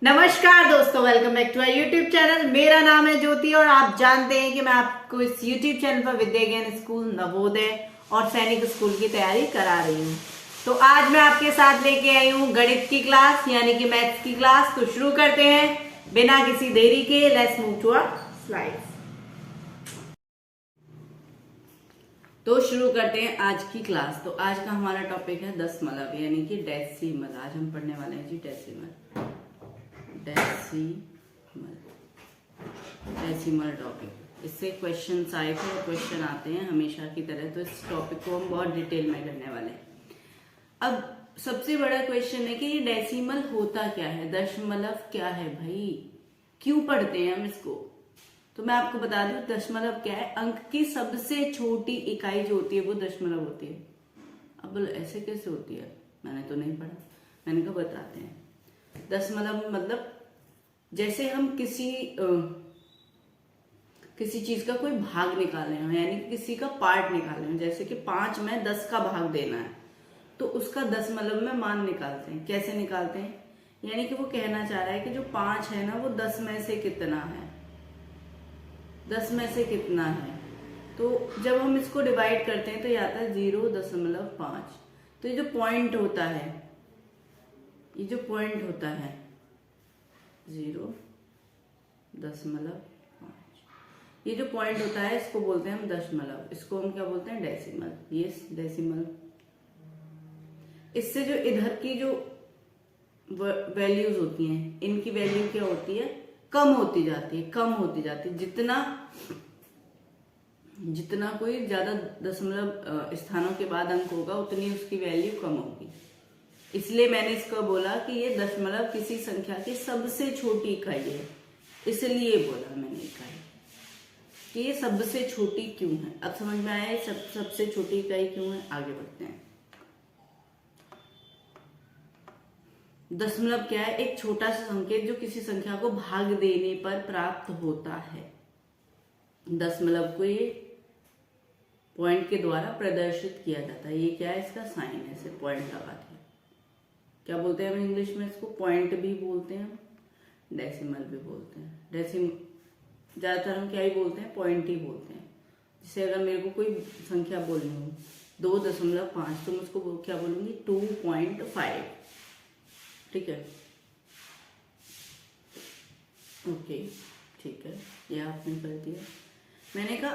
नमस्कार दोस्तों, welcome back to our YouTube channel. मेरा नाम है ज्योति और आप जानते हैं कि मैं आपको इस यूट्यूब चैनल पर विद्या ज्ञान स्कूल, नवोदय और सैनिक स्कूल की तैयारी करा रही हूँ। तो आज मैं आपके साथ लेके आई हूँ गणित की क्लास यानी कि मैथ्स की क्लास। तो शुरू करते हैं बिना किसी देरी के। Let's move to our slides. तो शुरू करते हैं आज की क्लास। तो आज का हमारा टॉपिक है दशमलव यानी कि डेसिमल। आज हम पढ़ने वाले हैं जी डेसिमल। Decimal topic. इससे क्वेश्चन आए थे और क्वेश्चन आते हैं हमेशा की तरह। तो इस टॉपिक को हम बहुत डिटेल में करने वाले हैं। अब सबसे बड़ा क्वेश्चन है कि ये डेसिमल होता क्या है, दशमलव क्या है भाई, क्यों पढ़ते हैं हम इसको। तो मैं आपको बता दूं दशमलव क्या है। अंक की सबसे छोटी इकाई जो होती है वो दशमलव होती है। अब बोलो ऐसे कैसे होती है, मैंने तो नहीं पढ़ा। मैंने कहा बताते हैं। दशमलव मतलब जैसे हम किसी चीज का कोई भाग निकाले हो, यानी किसी का पार्ट निकाले हो। जैसे कि 5 में 10 का भाग देना है तो उसका दशमलव में मान निकालते हैं। कैसे निकालते हैं, यानी कि वो कहना चाह रहा है कि जो 5 है ना वो 10 में से कितना है, 10 में से कितना है। तो जब हम इसको डिवाइड करते हैं तो ये आता है 0.5। तो ये जो पॉइंट होता है, ये जो पॉइंट होता है 0.5, ये जो पॉइंट होता है इसको बोलते हैं हम दशमलव। इसको हम क्या बोलते हैं, डेसिमल। ये डेसिमल। इससे जो इधर की जो वैल्यूज होती हैं, इनकी वैल्यू क्या होती है, कम होती जाती है, कम होती जाती है। जितना कोई ज्यादा दशमलव स्थानों के बाद अंक होगा उतनी उसकी वैल्यू कम होगी। इसलिए मैंने इसको बोला कि ये दशमलव किसी संख्या की सबसे छोटी इकाई है। इसलिए बोला मैंने इकाई कि ये सबसे छोटी क्यों है। अब समझ में आया सबसे छोटी इकाई क्यों है। आगे बढ़ते हैं। दशमलव क्या है, एक छोटा सा संकेत जो किसी संख्या को भाग देने पर प्राप्त होता है। दशमलव को ये पॉइंट के द्वारा प्रदर्शित किया जाता है। ये क्या है, इसका साइन है, ऐसे पॉइंट लगा दिया। क्या बोलते हैं हम इंग्लिश में इसको, पॉइंट भी बोलते हैं, डेसिमल भी बोलते हैं। ज्यादातर हम क्या ही बोलते हैं, पॉइंट ही बोलते हैं। जैसे अगर मेरे को कोई संख्या बोलनी हो 2.5 तो मैं उसको क्या बोलूंगी, 2.5। ठीक है, ओके, ठीक है, ये आपने कर दिया। मैंने कहा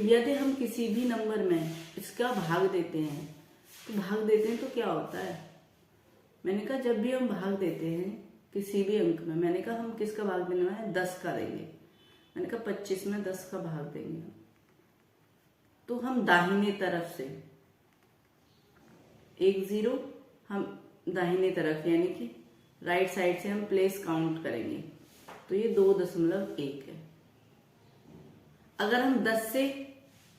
यदि हम किसी भी नंबर में इसका भाग देते हैं तो क्या होता है। मैंने कहा जब भी हम भाग देते हैं किसी भी अंक में, मैंने कहा हम किसका भाग देने वाले हैं, 10 का देंगे। मैंने कहा 25 में 10 का भाग देंगे तो हम दाहिने तरफ से 1 0, हम दाहिने तरफ यानी कि राइट साइड से हम प्लेस काउंट करेंगे तो ये 2.1 है। अगर हम 10 से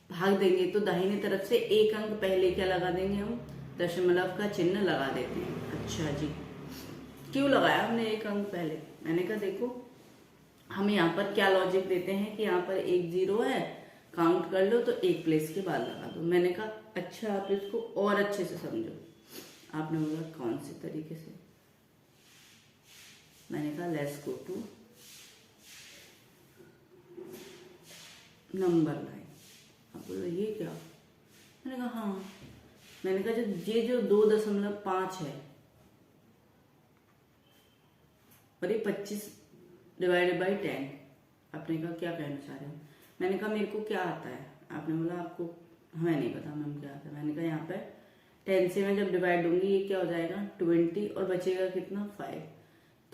भाग देंगे तो दाहिने तरफ से एक अंक पहले क्या लगा देंगे, हम दशमलव का चिन्ह लगा देते हैं। अच्छा जी, क्यों लगाया हमने एक अंक पहले। मैंने कहा देखो हम यहाँ पर क्या लॉजिक देते हैं कि यहाँ पर 1 0 है, काउंट कर लो तो एक प्लेस के बाद लगा दो। मैंने कहा अच्छा आप इसको और अच्छे से समझो। आपने बोला कौन से तरीके से। मैंने कहा let's go to number line. आप बोलो ये क्या। मैंने कहा हाँ। मैंने कहा ये जो 2.5 है और ये 25 डिवाइडेड बाई 10। आपने कहा क्या कहना चाह रहे हो। मैंने कहा मेरे को क्या आता है। आपने बोला आपको हमें नहीं पता मैम क्या आता है। मैंने कहा यहाँ पे 10 से मैं जब डिवाइड दूंगी ये क्या हो जाएगा 20 और बचेगा कितना 5।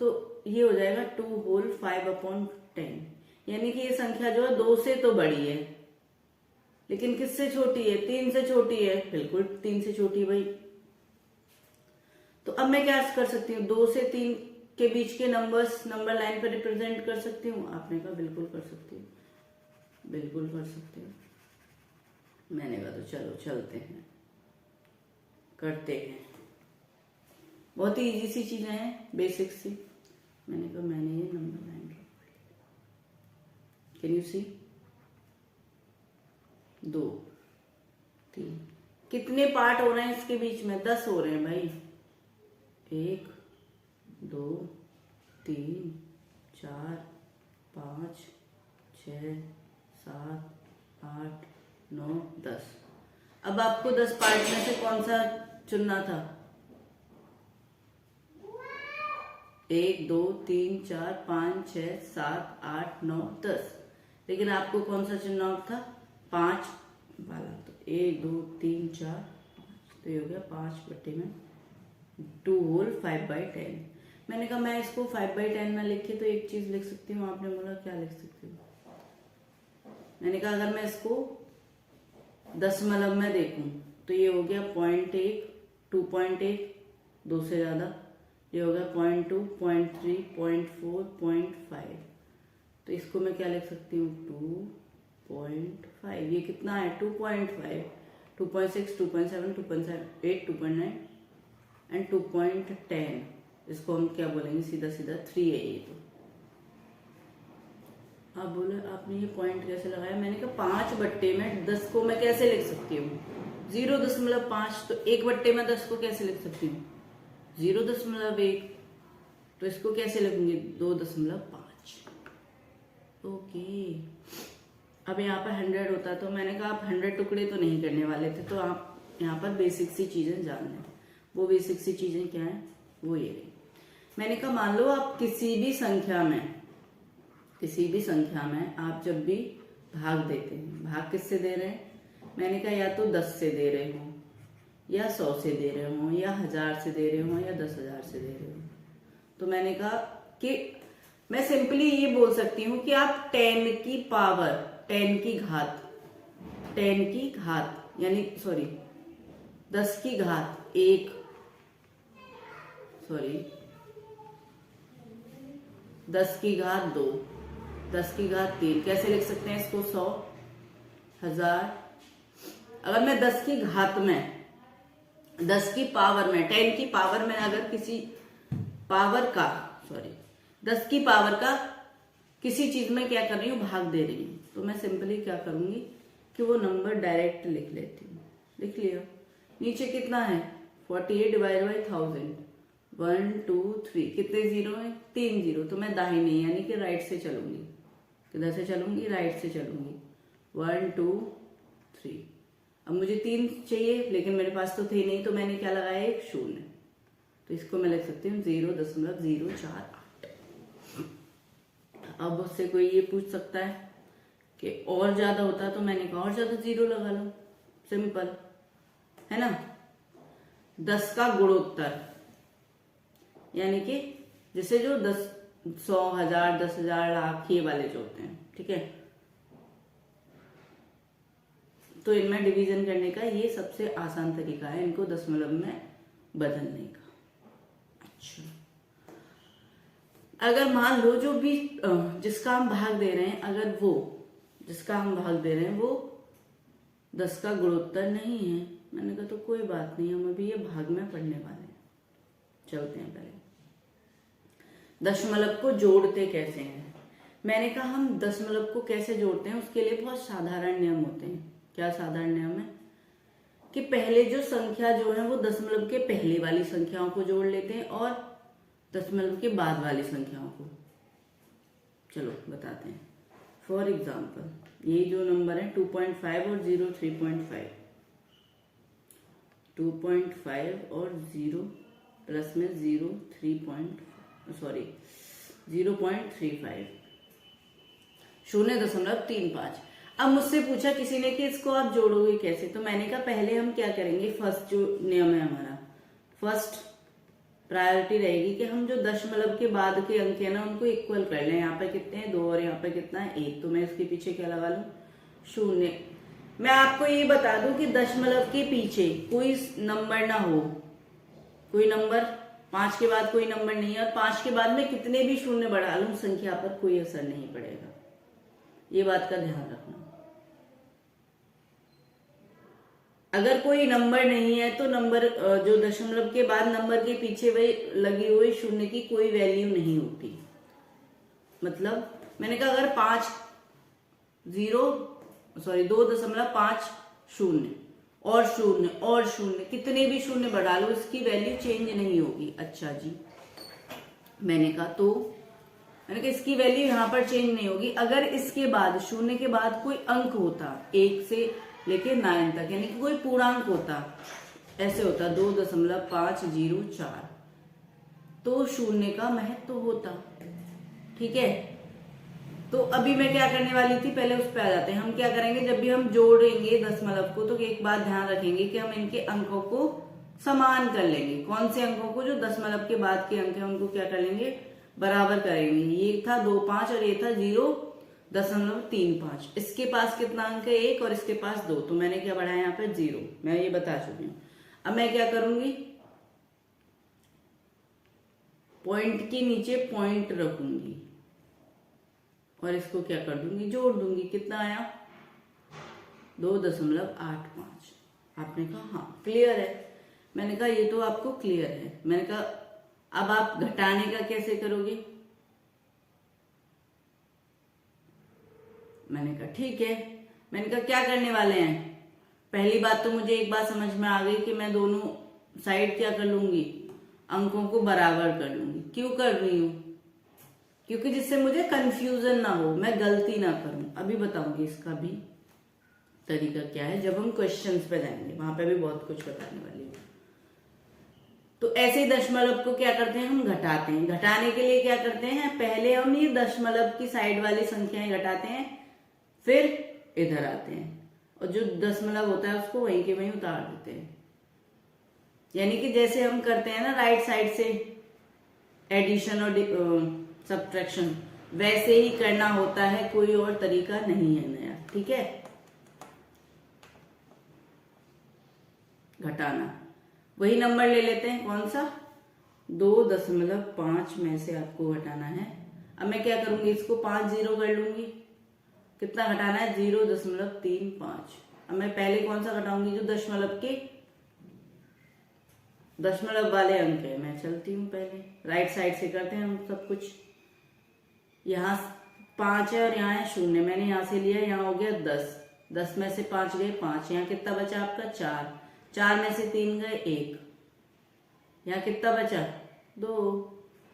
तो ये हो जाएगा 2 होल 5/10। यानी कि ये संख्या जो है 2 से तो बड़ी है लेकिन किससे छोटी है, 3 से छोटी है। बिल्कुल 3 से छोटी भाई। तो अब मैं क्या कर सकती हूँ, 2 से 3 के बीच के नंबर्स नंबर लाइन पर रिप्रेजेंट कर सकती हूँ। आपने कहा बिल्कुल कर सकती हूँ, बिल्कुल कर सकती हूँ। मैंने कहा तो चलो चलते हैं, करते हैं। बहुत ही इजी सी चीजें हैं, बेसिक सी। मैंने कहा मैंने ये नंबर लाइन ड्रॉ कर ली। कैन यू सी, 2 3 कितने पार्ट हो रहे हैं इसके बीच में, 10 हो रहे हैं भाई। 1 2 3 4 5 6 7 8 9 10। अब आपको 10 पार्ट में से कौन सा चुनना था? 1 2 3 4 5 6 7 8 9 10, लेकिन आपको कौन सा चुनना था? 5 वाला। तो 1 2 3 4 5, तो ये हो गया 5 बट्टे में 2 होल 5/10। मैंने कहा मैं इसको 5/10 में लिख के तो एक चीज लिख सकती हूँ। आपने बोला क्या लिख सकती हूँ? मैंने कहा अगर मैं इसको दशमलव में देखूं तो ये हो गया 0.1, 2.1, 2 से ज्यादा, ये हो गया 0.2, 0.3, 0.4, 0.5। तो इसको मैं क्या लिख सकती हूँ? 2.5। ये कितना है? 2.5, 2.6, 2.7, 2.8, 2.9 एंड 2.10। इसको हम क्या बोलेंगे? सीधा सीधा 3 है ये। तो आप बोले आपने ये पॉइंट कैसे लगाया? मैंने कहा 5 बट्टे में 10 को मैं कैसे लिख सकती हूँ? 0.5। तो 1 बट्टे में 10 को कैसे लिख सकती हूँ? 0.1। तो इसको कैसे लिखूंगी? 2.5। ओके। अब यहाँ पर 100 होता तो मैंने कहा आप 100 टुकड़े तो नहीं करने वाले थे, तो आप यहाँ पर बेसिक सी चीजें जान लें। वो बेसिक सी चीजें क्या है? वो ये रही। मैंने कहा मान लो आप किसी भी संख्या में आप जब भी भाग देते हैं, भाग किससे दे रहे हैं? मैंने कहा या तो 10 से दे रहे हो, या 100 से दे रहे हो, या 1000 से दे रहे हो, या 10,000 से दे रहे हो। तो मैंने कहा कि मैं सिंपली ये बोल सकती हूँ कि आप 10 की पावर, 10 की घात यानी 10 की घात 1, 10 की घात 2, 10 की घात 3 कैसे लिख सकते हैं इसको? 100, 1000। अगर मैं 10 की घात में, 10 की पावर में, 10 की पावर में अगर किसी पावर का 10 की पावर का किसी चीज में क्या कर रही हूँ? भाग दे रही हूँ, तो मैं सिंपली क्या करूंगी कि वो नंबर डायरेक्ट लिख लेती हूँ। लिख लिया। नीचे कितना है? 48 डिवाइड बाई 1000, 1 2 3, कितने जीरो है? 3 जीरो। तो मैं दाहिने यानी कि राइट से चलूंगी। किधर से चलूंगी? राइट से चलूंगी। 1 2 3। अब मुझे 3 चाहिए, लेकिन मेरे पास तो थे नहीं, तो मैंने क्या लगाया? एक 0। तो इसको मैं लिख सकती हूँ 0.048। अब उससे कोई ये पूछ सकता है कि और ज्यादा होता, तो मैंने कहा और ज्यादा 0 लगा लो। सिंपल है ना। 10 का गुणोत्तर यानी कि जैसे जो 10, 100, 1000, 10,000, लाख, ये वाले जो होते हैं, ठीक है, तो इनमें डिवीजन करने का ये सबसे आसान तरीका है इनको दशमलव में बदलने का। अच्छा, अगर मान लो जो भी जिसका हम भाग दे रहे हैं, अगर वो जिसका हम भाग दे रहे हैं वो 10 का गुणोत्तर नहीं है, मैंने कहा तो कोई बात नहीं, हम अभी ये भाग में पढ़ने वाले हैं। चलते हैं पहले दशमलव को जोड़ते कैसे हैं। मैंने कहा हम दशमलव को कैसे जोड़ते हैं, उसके लिए बहुत साधारण नियम होते हैं। क्या साधारण नियम है? कि पहले जो संख्या जो है वो दशमलव के पहले वाली संख्याओं को जोड़ लेते हैं और दशमलव के बाद वाली संख्याओं को। चलो बताते हैं। फॉर एग्जाम्पल ये जो नंबर है 2.5 और 0 3.5, 2.5 और 0 प्लस में 0.35, 0.35। अब मुझसे पूछा किसी ने कि इसको आप जोड़ोगे कैसे, तो मैंने कहा पहले हम क्या करेंगे, फर्स्ट जो नियम है हमारा, फर्स्ट प्रायोरिटी रहेगी कि हम जो दशमलव के बाद के अंक है ना उनको इक्वल कर लें। यहाँ पे कितने हैं? 2 और यहाँ पे कितना है? 1। तो मैं इसके पीछे क्या लगा लूं? 0। मैं आपको ये बता दूं कि दशमलव के पीछे कोई नंबर ना हो, कोई नंबर 5 के बाद कोई नंबर नहीं है, और 5 के बाद में कितने भी शून्य बढ़ा लूं संख्या पर कोई असर नहीं पड़ेगा। ये बात का ध्यान रखना। अगर कोई नंबर नहीं है तो नंबर जो दशमलव के बाद नंबर के पीछे वही लगी हुई शून्य की कोई वैल्यू नहीं होती। मतलब मैंने कहा अगर 2.50 और शून्य कितने भी शून्य बढ़ा लो इसकी वैल्यू चेंज नहीं होगी। अच्छा जी, मैंने कहा इसकी वैल्यू यहाँ पर चेंज नहीं होगी। अगर इसके बाद शून्य के बाद कोई अंक होता 1 से लेके 9 तक, यानी कि कोई पूर्णांक होता, ऐसे होता 2.504, तो शून्य का महत्व होता। ठीक है, तो अभी मैं क्या करने वाली थी, पहले उस पर आ जाते हैं। हम क्या करेंगे, जब भी हम जोड़ेंगे दशमलव को तो एक बात ध्यान रखेंगे कि हम इनके अंकों को समान कर लेंगे। कौन से अंकों को, जो दशमलव के बाद के अंक है उनको क्या कर लेंगे, बराबर करेंगे। ये था 2.5 और ये था 0.35। इसके पास कितना अंक है, 1, और इसके पास 2, तो मैंने क्या बढ़ाया यहाँ पर 0, मैं ये बता चुकी हूँ। अब मैं क्या करूंगी, पॉइंट के नीचे पॉइंट रखूंगी और इसको क्या कर दूंगी, जोड़ दूंगी। कितना आया, 2.85। आपने कहा हाँ क्लियर है। मैंने कहा ये तो आपको क्लियर है। मैंने कहा अब आप घटाने का कैसे करोगे। मैंने कहा ठीक है। मैंने कहा क्या करने वाले हैं, पहली बात तो मुझे एक बात समझ में आ गई कि मैं दोनों साइड क्या कर लूंगी, अंकों को बराबर कर लूंगी। क्यों कर रही हूं, क्योंकि जिससे मुझे कंफ्यूजन ना हो, मैं गलती ना करूं। अभी बताऊंगी इसका भी तरीका क्या है, जब हम क्वेश्चंस पे जाएंगे वहां पे भी बहुत कुछ बताने वाली हूँ। तो ऐसे ही दशमलव को क्या करते हैं, हम घटाते हैं। घटाने के लिए क्या करते हैं, पहले हम ये दशमलव की साइड वाली संख्याएं घटाते हैं, फिर इधर आते हैं और जो दशमलव होता है उसको वहीं के वहीं उतार देते हैं। यानी कि जैसे हम करते हैं ना राइट साइड से एडिशन और सब्ट्रैक्शन, वैसे ही करना होता है, कोई और तरीका नहीं है नया। ठीक है, घटाना, वही नंबर ले लेते हैं, कौन सा, 2.5 में से आपको घटाना है। अब मैं क्या करूंगी, इसको 5 0 कर लूंगी। कितना घटाना है, 0.35। अब मैं पहले कौन सा घटाऊंगी, जो दशमलव वाले अंक है। मैं चलती हूँ पहले राइट साइड से, करते हैं हम सब कुछ। यहाँ 5 है और यहाँ है 0, मैंने यहाँ से लिया, यहाँ हो गया 10, 10 में से 5 गए 5, यहाँ कितना बचा आपका 4, 4 में से 3 गए 1, यहाँ कितना बचा 2,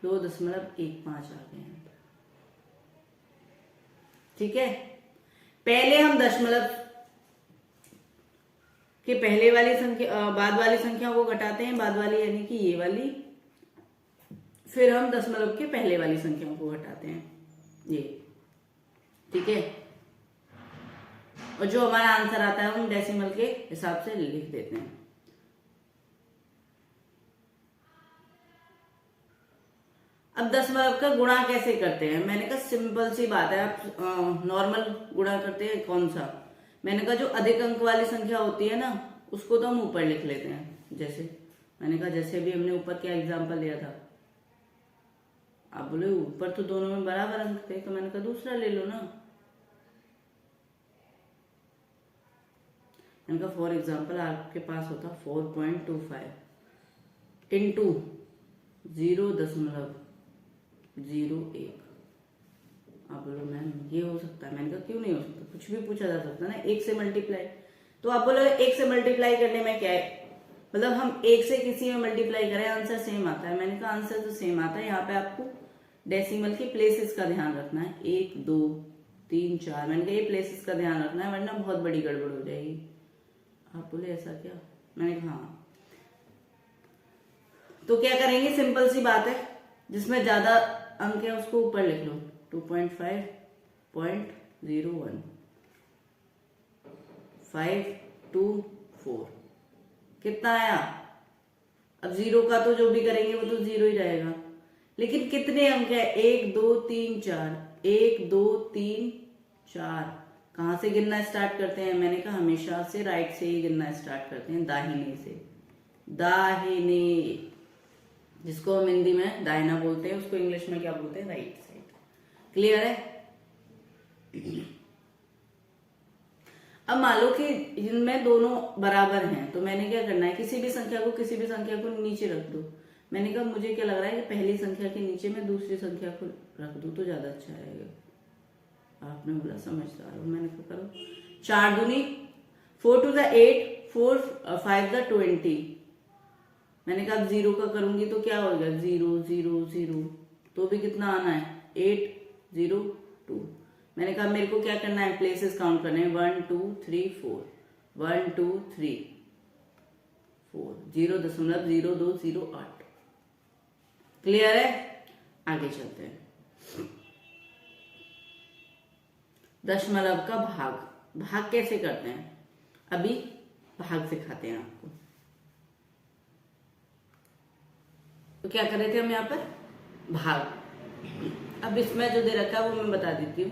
2.15 आ गए। ठीक है, पहले हम दशमलव के पहले वाली संख्या बाद वाली संख्या को घटाते हैं, बाद वाली यानी कि ये वाली, फिर हम दशमलव के पहले वाली संख्याओं को घटाते हैं, ये। ठीक है, और जो हमारा आंसर आता है हम डेसिमल के हिसाब से लिख देते हैं। अब दशमलव का गुणा कैसे करते हैं, मैंने कहा सिंपल सी बात है। आप नॉर्मल गुणा करते हैं, कौन सा, मैंने कहा जो अधिक अंक वाली संख्या होती है ना, उसको तो हम ऊपर लिख लेते हैं। जैसे मैंने कहा, जैसे भी हमने ऊपर क्या एग्जांपल लिया था, आप बोले ऊपर तो दोनों में बराबर अंक थे, तो मैंने कहा दूसरा ले लो ना। मैंने कहा फॉर एग्जाम्पल आपके पास होता 4.25 इंटू 0.01। आप बोलो मैम ये हो सकता है, मैंने कहा क्यों नहीं हो सकता, कुछ भी पूछा जा सकता है ना, 1 से मल्टीप्लाई। तो आप बोलो 1 से मल्टीप्लाई करने में क्या है, मतलब हम 1 से किसी में मल्टीप्लाई करें आंसर सेम आता है। मैंने कहा आंसर तो सेम आता है, यहाँ पे आपको डेसिमल के प्लेसेस का ध्यान रखना है, 1 2 3 4। मैंने कहा ये प्लेसेस का ध्यान रखना है, वरना बहुत बड़ी गड़बड़ हो जाएगी। आप बोले ऐसा क्या, मैंने कहा हाँ। तो क्या करेंगे, सिंपल सी बात है, जिसमें ज्यादा अंक है उसको ऊपर लिख लो, 2.5.01 524 कितना आया। अब 0 का तो जो भी करेंगे वो तो 0 ही रहेगा, लेकिन कितने अंक है, 1 2 3 4, 1 2 3 4। कहां से गिनना स्टार्ट करते हैं, मैंने कहा हमेशा से राइट से ही गिनना स्टार्ट करते हैं, दाहिने से। दाहिने, जिसको हम हिंदी में दाहिना बोलते हैं, उसको इंग्लिश में क्या बोलते हैं, राइट साइड। क्लियर है। अब मान लो कि इनमें दोनों बराबर हैं, तो मैंने क्या करना है, किसी भी संख्या को नीचे रख दो। मैंने कहा मुझे क्या लग रहा है कि पहली संख्या के नीचे मैं दूसरी संख्या को रख दूं तो ज्यादा अच्छा रहेगा। आपने बोला समझदार हो, मैंने कहा करो। 4 दूनी 4 to the 8, 4 5 the 20। मैंने कहा 0 का करूंगी तो क्या होगा, 0 0 0। तो भी कितना आना है 802। मैंने कहा मेरे को क्या करना है, प्लेसेस काउंट करने हैं, 1 2 3 4, 1 2 3 4, 0.0208। क्लियर है? आगे चलते हैं। दशमलव का भाग कैसे करते हैं, अभी भाग सिखाते हैं आपको। तो क्या कर रहे थे हम यहाँ पर, भाग। अब इसमें जो दे रखा है वो मैं बता देती हूँ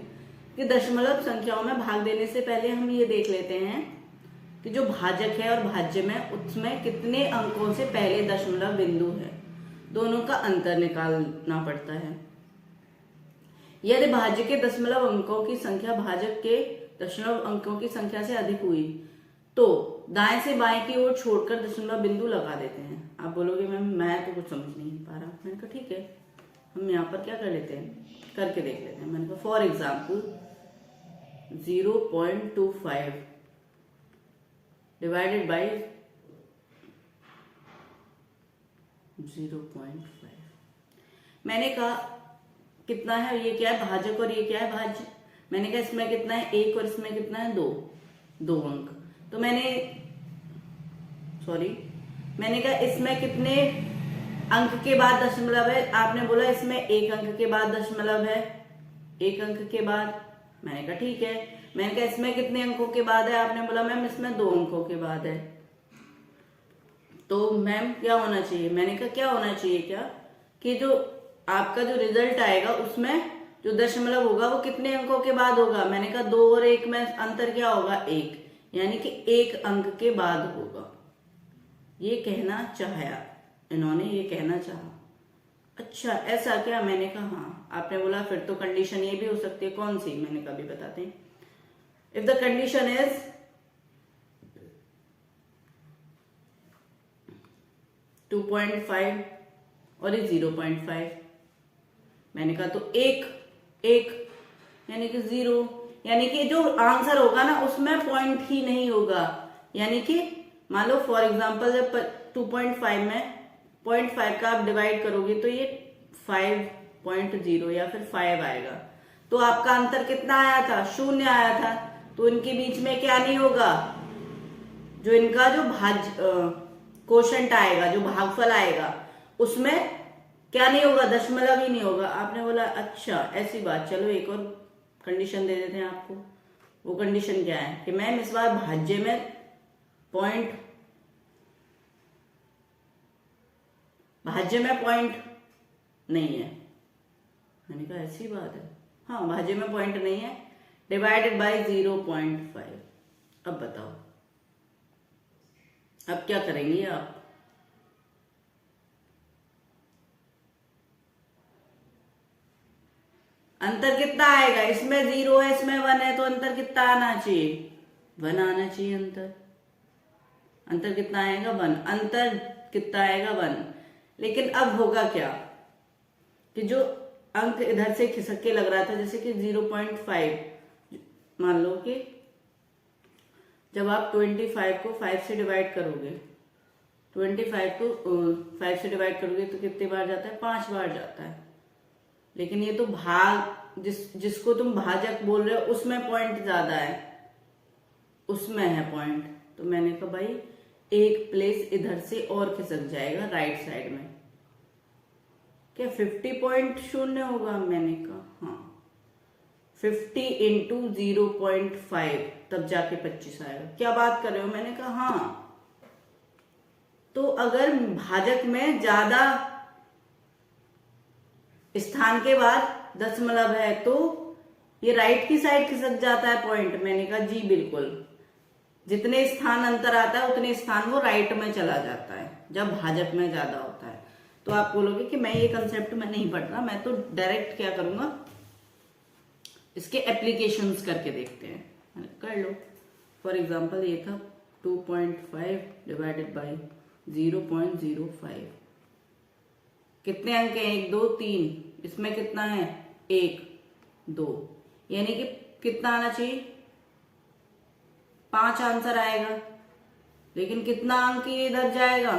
कि दशमलव संख्याओं में भाग देने से पहले हम ये देख लेते हैं कि जो भाजक है और भाज्य में उसमें कितने अंकों से पहले दशमलव बिंदु है, दोनों का अंतर निकालना पड़ता है। यदि भाज्य के दशमलव अंकों की संख्या भाजक के दशमलव अंकों की संख्या से अधिक हुई तो दाएं से बाएं की ओर छोड़कर दशमलव बिंदु लगा देते हैं। आप बोलोगे मैम मैं तो कुछ समझ नहीं पा रहा। मैंने कहा ठीक है, हम यहाँ पर क्या कर लेते हैं, करके देख लेते हैं। मैंने कहा फॉर एग्जाम्पल 0.25 डिवाइडेड बाई 0.5। मैंने कहा कितना है, ये क्या है भाजक और ये क्या है भाज्य। मैंने कहा इसमें कितना है 1 और इसमें कितना है 2 अंक। तो मैंने कहा इसमें कितने अंक के बाद दशमलव है, आपने बोला इसमें 1 अंक के बाद दशमलव है, 1 अंक के बाद। मैंने कहा ठीक है। मैंने कहा इसमें कितने अंकों के बाद है, आपने बोला मैम इसमें 2 अंकों के बाद है। तो मैम क्या होना चाहिए, मैंने कहा क्या होना चाहिए क्या, कि जो आपका जो रिजल्ट आएगा उसमें जो दशमलव होगा वो कितने अंकों के बाद होगा। मैंने कहा 2 और 1 में अंतर क्या होगा 1, यानी कि 1 अंक के बाद होगा। ये कहना चाहा इन्होंने, ये कहना चाहा। अच्छा ऐसा क्या, मैंने कहा हाँ। आपने बोला फिर तो कंडीशन ये भी हो सकती है, कौन सी, मैंने कहा भी बताते हैं। इफ द कंडीशन इज 2.5 और ये 0.5, मैंने कहा तो एक यानी कि 0, यानी कि जो आंसर होगा ना उसमें पॉइंट ही नहीं होगा। यानी कि मान लो फॉर एग्जांपल जब 2.5 में 0.5 का आप डिवाइड करोगे तो ये 5.0 या फिर 5 आएगा। तो आपका अंतर कितना आया था, 0 आया था। तो इनके बीच में क्या नहीं होगा, जो इनका जो कोशंट आएगा, जो भागफल आएगा उसमें क्या नहीं होगा, दशमलव ही नहीं होगा। आपने बोला अच्छा ऐसी बात, चलो एक और कंडीशन दे देते हैं आपको। वो कंडीशन क्या है कि मैम इस बार भाज्य में पॉइंट नहीं है। मैंने कहा ऐसी बात है, हाँ भाज्य में पॉइंट नहीं है, डिवाइडेड बाय 0.5। अब बताओ अब क्या करेंगे आप, अंतर कितना आएगा, इसमें 0 है इसमें 1 है, तो अंतर कितना आना चाहिए, 1 आना चाहिए। अंतर कितना आएगा 1, अंतर कितना आएगा 1। लेकिन अब होगा क्या कि जो अंक इधर से खिसक के लग रहा था, जैसे कि 0.5, मान लो कि जब आप 25 को 5 से डिवाइड करोगे, 25 को 5 से डिवाइड करोगे तो कितने बार जाता है, 5 बार जाता है। लेकिन ये तो भाग जिसको तुम भाजक बोल रहे हो उसमें पॉइंट ज्यादा है, उसमें है पॉइंट। तो मैंने कहा भाई एक प्लेस इधर से और खिसक जाएगा राइट साइड में, क्या 50.0 होगा। मैंने कहा हाँ 50 इंटू 0.5 तब जाके 25 आएगा। क्या बात कर रहे हो, मैंने कहा हाँ। तो अगर भाजक में ज्यादा स्थान के बाद दशमलव है तो ये राइट की साइड खिसक जाता है पॉइंट। मैंने कहा जी बिल्कुल, जितने स्थान अंतर आता है उतने स्थान वो राइट में चला जाता है जब भाजक में ज्यादा होता है। तो आप बोलोगे कि मैं ये कंसेप्ट में नहीं पढ़ रहा, मैं तो डायरेक्ट क्या करूंगा, इसके एप्लीकेशंस करके देखते हैं। कर लो। फॉर एग्जांपल ये था 2.5 डिवाइडेड बाई 0.05, कितने अंक हैं, 1 2 3, इसमें कितना है 1 2, यानी कि कितना आना चाहिए 5 आंसर आएगा। लेकिन कितना अंक ये इधर जाएगा,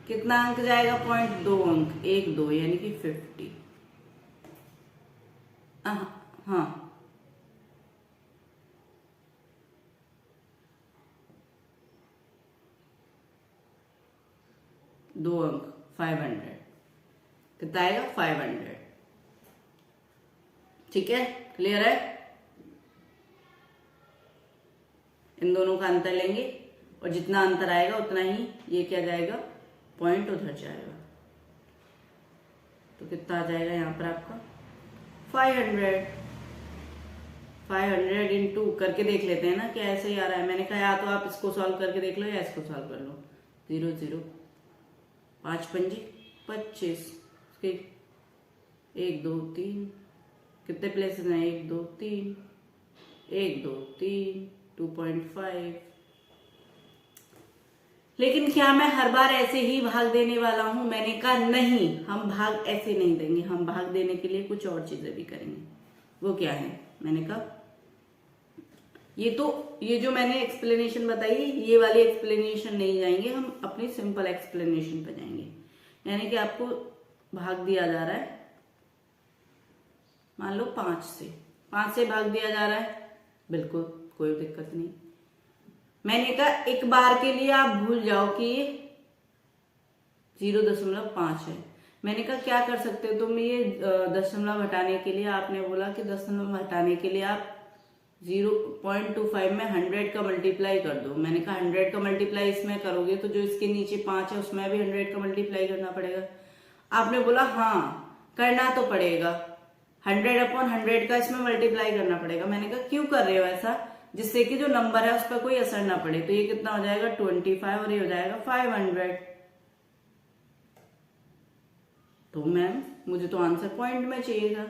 कितना अंक जाएगा? 0.2 अंक, 1 2 यानी कि 50। हाँ 2 अंक 500, कितना आएगा? 500। ठीक है, क्लियर है? इन दोनों का अंतर लेंगे और जितना अंतर आएगा उतना ही ये क्या जाएगा? पॉइंट उधर जाएगा। तो कितना आ जाएगा यहाँ पर आपका? 500। 500 इंटू करके देख लेते हैं ना कि ऐसे ही आ रहा है। मैंने कहा या तो आप इसको सॉल्व करके देख लो या इसको सॉल्व कर लो। 0 0 5 5 25, 1 2 3, कितने प्लेसेस हैं? 1 2 3, 1 2 3, 2.5। लेकिन क्या मैं हर बार ऐसे ही भाग देने वाला हूं? मैंने कहा नहीं, हम भाग ऐसे नहीं देंगे, हम भाग देने के लिए कुछ और चीजें भी करेंगे। वो क्या है? मैंने कहा ये जो मैंने एक्सप्लेनेशन बताई, ये वाली एक्सप्लेनेशन नहीं जाएंगे, हम अपनी सिंपल एक्सप्लेनेशन पे जाएंगे। यानी कि आपको भाग दिया जा रहा है, मान लो 5 से भाग दिया जा रहा है, बिल्कुल कोई दिक्कत नहीं। मैंने कहा एक बार के लिए आप भूल जाओ कि ये 0.5 है। मैंने कहा क्या कर सकते हो तुम? ये दशमलव हटाने के लिए आपने बोला कि दशमलव हटाने के लिए आप 0.25 में 100 का मल्टीप्लाई कर दो। मैंने कहा 100 का मल्टीप्लाई इसमें करोगे तो जो इसके नीचे 5 है उसमें भी 100 का मल्टीप्लाई करना पड़ेगा। आपने बोला हाँ करना तो पड़ेगा, 100/100 का इसमें मल्टीप्लाई करना पड़ेगा। मैंने कहा क्यों कर रहे हो ऐसा? जिससे कि जो नंबर है उस पर कोई असर ना पड़े। तो ये कितना हो जाएगा? 25 और ये हो जाएगा 500। तो मैम मुझे तो आंसर पॉइंट में चाहिए था।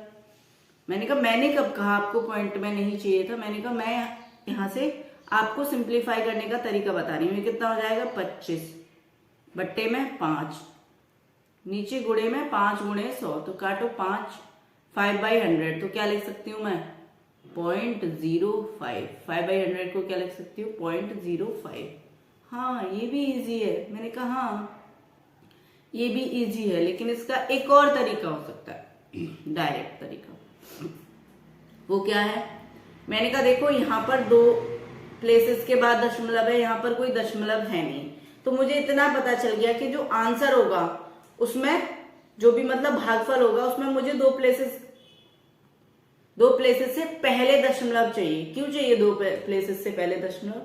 मैंने कहा मैंने कब कहा आपको पॉइंट में नहीं चाहिए था? मैंने कहा मैं यहां से आपको सिंप्लीफाई करने का तरीका बता रही हूँ। ये कितना हो जाएगा? 25 बट्टे में 5, नीचे गुणे में 5 गुणे 100, तो काटो 5, 5/100 तो क्या लिख सकती हूँ मैं? 0.05। 5/100 को क्या लिख सकती हूँ? 0.05। हाँ ये भी इजी है। मैंने कहा हाँ ये भी इजी है, लेकिन इसका एक और तरीका हो सकता है, डायरेक्ट तरीका। वो क्या है? मैंने कहा देखो यहाँ पर 2 प्लेसेस के बाद दशमलव है, यहाँ पर कोई दशमलव है नहीं, तो मुझे इतना पता चल गया कि जो आंसर होगा उसमें जो भी मतलब भागफल होगा उसमें मुझे 2 प्लेसेस से पहले दशमलव चाहिए। क्यों चाहिए 2 प्लेसेस से पहले दशमलव?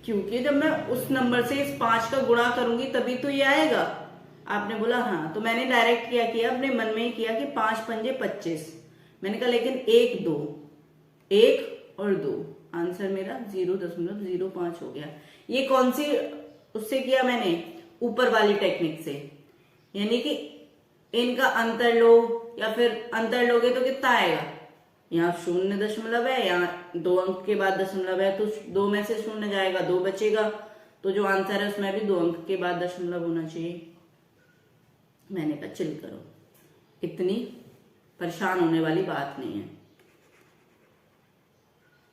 क्योंकि जब मैं उस नंबर से इस 5 का गुणा करूंगी तभी तो ये आएगा। आपने बोला हाँ, तो मैंने डायरेक्ट क्या किया? अपने मन में ही किया कि 5 5 25। मैंने कहा लेकिन 1 2, 1 और 2, आंसर मेरा 0.05 हो गया। ये कौन सी उससे किया मैंने? ऊपर वाली टेक्निक से। यानी कि इनका अंतर लो या फिर अंतर लोगे तो कितना आएगा? यहाँ 0 है, यहाँ 2 अंक के बाद दशमलव है, तो 2 में से 0 जाएगा, 2 बचेगा, तो जो आंसर है उसमें भी 2 अंक के बाद दशमलव होना चाहिए। मैंने कहा चिल करो, इतनी परेशान होने वाली बात नहीं है।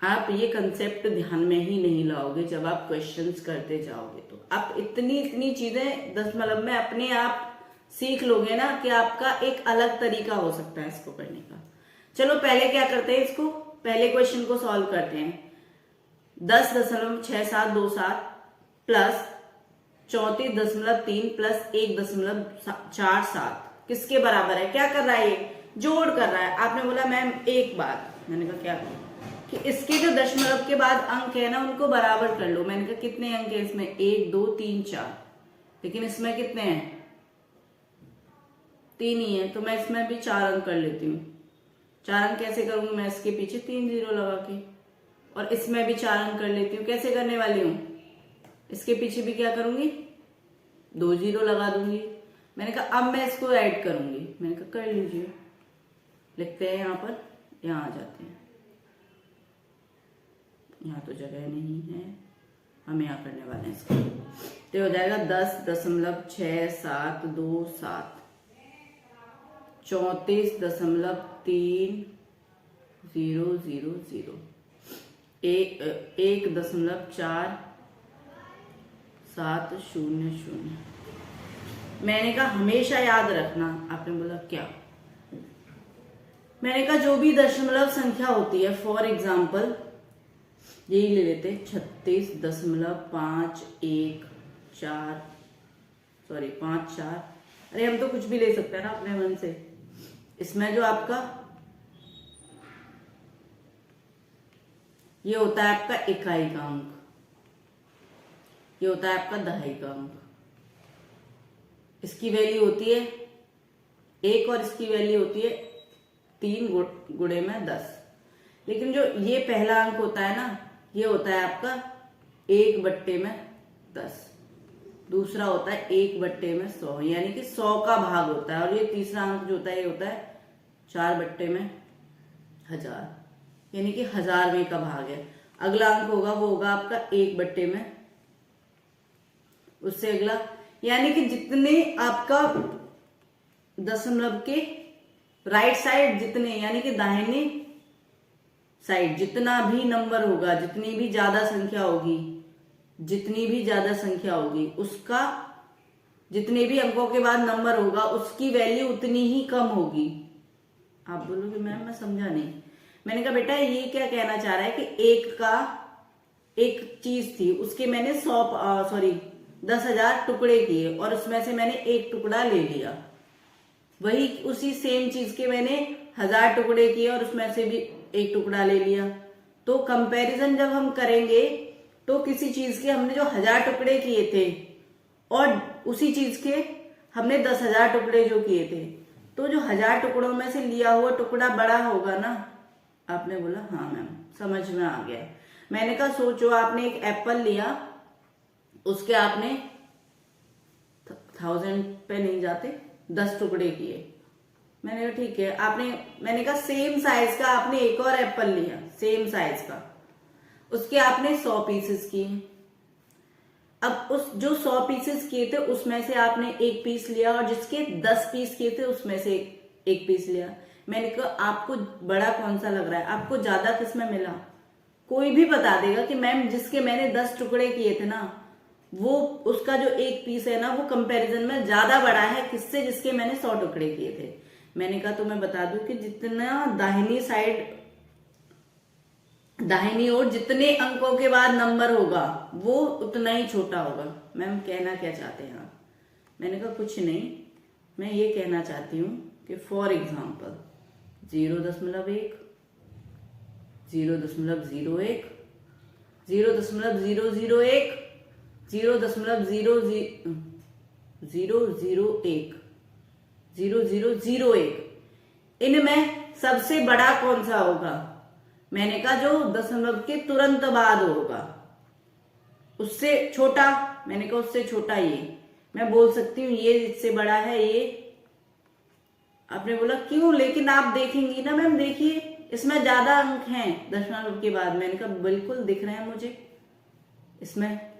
आप ये कंसेप्ट ध्यान में ही नहीं लाओगे जब आप क्वेश्चंस करते जाओगे। तो आप इतनी चीजें दशमलव में अपने आप सीख लोगे ना कि आपका एक अलग तरीका हो सकता है इसको करने का। चलो पहले क्या करते हैं, इसको पहले क्वेश्चन को सॉल्व करते हैं। 10.6727 प्लस 34.3 प्लस 1.47 किसके बराबर है? क्या कर रहा है? ये जोड़ कर रहा है। आपने बोला मैम एक बात, मैंने कहा क्या कि इसके जो दशमलव के बाद अंक है ना उनको बराबर कर लो। मैंने कहा कितने अंक है इसमें? 1 2 3 4, लेकिन इसमें कितने हैं? 3 ही है, तो मैं इसमें भी 4 अंक कर लेती हूँ। 4 अंक कैसे करूंगी मैं? इसके पीछे 3 0 लगा के, और इसमें भी 4 अंक कर लेती हूँ। कैसे करने वाली हूँ? इसके पीछे भी क्या करूंगी? 2 0 लगा दूंगी। मैंने कहा अब मैं इसको ऐड करूंगी। मैंने कहा कर लीजिए, लिखते हैं यहाँ पर, यहाँ आ जाते हैं। यहाँ तो जगह नहीं है, हम यहाँ करने वाले हैं इसको। तो हो जाएगा 10.672 34.3000 1.4 700। मैंने कहा हमेशा याद रखना। आपने बोला क्या? मैंने कहा जो भी दशमलव संख्या होती है, फॉर एग्जाम्पल यही ले लेते 36.514, अरे हम तो कुछ भी ले सकते हैं ना अपने मन से। इसमें जो आपका ये होता है आपका इकाई का अंक, ये होता है आपका दहाई का अंक। इसकी वैल्यू होती है 1 और इसकी वैल्यू होती है 3 गुणे में 10। लेकिन जो ये पहला अंक होता है ना, ये होता है आपका 1/10। दूसरा होता है 1/100, यानी कि 100 का भाग होता है। और ये तीसरा अंक जो होता है ये होता है 4/1000, यानी कि 1000वें का भाग है। अगला अंक होगा वो होगा आपका 1/, उससे अगला, यानी कि जितने आपका दशमलव के राइट साइड जितने, यानी कि दाहिने साइड जितना भी नंबर होगा, जितनी भी ज्यादा संख्या होगी उसका, जितने भी अंकों के बाद नंबर होगा उसकी वैल्यू उतनी ही कम होगी। आप बोलोगे मैम मैं समझा नहीं। मैंने कहा बेटा ये क्या कहना चाह रहा है कि एक चीज थी, उसके मैंने 10,000 टुकड़े किए और उसमें से मैंने एक टुकड़ा ले लिया। वही उसी सेम चीज के मैंने 1000 टुकड़े किए और उसमें से भी एक टुकड़ा ले लिया। तो कंपैरिजन जब हम करेंगे तो किसी चीज के हमने जो 1000 टुकड़े किए थे और उसी चीज के हमने 10,000 टुकड़े जो किए थे, तो जो 1000 टुकड़ों में से लिया हुआ टुकड़ा बड़ा होगा ना। आपने बोला हाँ मैम समझ में आ गया। मैंने कहा सोचो आपने एक एप्पल लिया, उसके आपने 1000 पे नहीं जाते 10 टुकड़े किए। मैंने कहा ठीक है। मैंने कहा सेम साइज का आपने एक और एप्पल लिया, सेम साइज का, उसके आपने 100 पीसेस किए। अब उस जो 100 पीसेस किए थे उसमें से आपने एक पीस लिया और जिसके 10 पीस किए थे उसमें से एक पीस लिया। मैंने कहा आपको बड़ा कौन सा लग रहा है, आपको ज्यादा किसमें मिला? कोई भी बता देगा कि मैम जिसके मैंने 10 टुकड़े किए थे ना, वो उसका जो एक पीस है ना वो कंपैरिजन में ज्यादा बड़ा है किससे, जिसके मैंने 100 टुकड़े किए थे। मैंने कहा तो मैं बता दूं कि जितना दाहिनी ओर जितने अंकों के बाद नंबर होगा वो उतना ही छोटा होगा। मैम कहना क्या चाहते हैं आप? मैंने कहा कुछ नहीं, मैं ये कहना चाहती हूँ कि फॉर एग्जाम्पल 0.1, 0.01, 0.001, 0.001, इनमें सबसे बड़ा कौन सा होगा? मैंने कहा जो दशमलव के तुरंत बाद होगा। उससे छोटा, मैंने कहा उससे छोटा ये मैं बोल सकती हूँ ये इससे बड़ा है ये। आपने बोला क्यों? लेकिन आप देखेंगी ना मैम, देखिए इसमें ज्यादा अंक हैं दशमलव के बाद। मैंने कहा बिल्कुल दिख रहे हैं मुझे। इसमें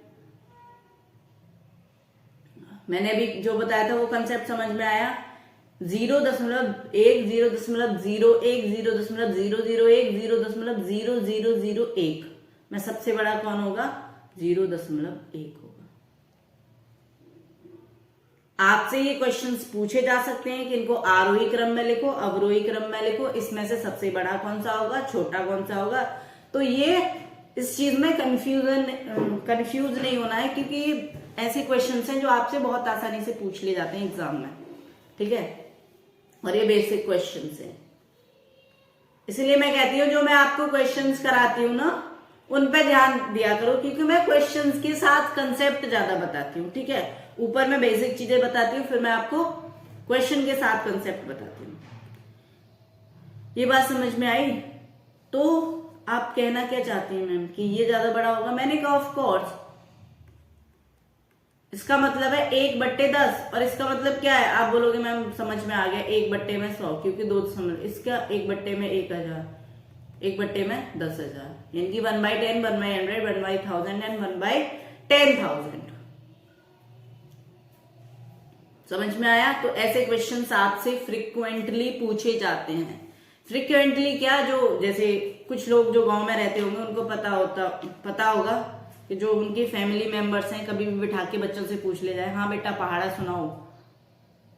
मैंने अभी जो बताया था वो कंसेप्ट समझ में आया। 0.1, 0.01, 0.001, 0.0001 में सबसे बड़ा कौन होगा? 0.1 होगा। आपसे ये क्वेश्चंस पूछे जा सकते हैं कि इनको आरोही क्रम में लिखो, अवरोही क्रम में लिखो, इसमें से सबसे बड़ा कौन सा होगा, छोटा कौन सा होगा। तो ये इस चीज में कंफ्यूज नहीं होना है, क्योंकि ऐसे क्वेश्चंस हैं जो आपसे बहुत आसानी से पूछ लिए जाते हैं एग्जाम में, ठीक है। और ये बेसिक क्वेश्चंस हैं, इसलिए मैं कहती हूँ जो मैं आपको क्वेश्चंस कराती हूँ ना उन पे ध्यान दिया करो, क्योंकि मैं क्वेश्चंस के साथ कंसेप्ट ज्यादा बताती हूँ, ठीक है। ऊपर मैं बेसिक चीजें बताती हूँ, फिर मैं आपको क्वेश्चन के साथ कंसेप्ट बताती हूँ। ये बात समझ में आई? तो आप कहना क्या चाहती हैं मैम कि ये ज्यादा बड़ा होगा? मैंने कहा ऑफ कोर्स, इसका मतलब है 1/10 और इसका मतलब क्या है? आप बोलोगे मैम समझ में आ गया, 1/100, क्योंकि 2 दशमलव, इसका 1/1000, 1/10,000, यानी कि 1/10, 1/100, 1/1000 एंड 1/10,000। समझ में आया? तो ऐसे क्वेश्चन आपसे फ्रिक्वेंटली पूछे जाते हैं। फ्रिक्वेंटली क्या, जो जैसे कुछ लोग जो गांव में रहते होंगे उनको पता होगा कि जो उनके फैमिली मेंबर्स हैं कभी भी बिठा के बच्चों से पूछ ले जाए, हाँ बेटा पहाड़ा सुनाओ,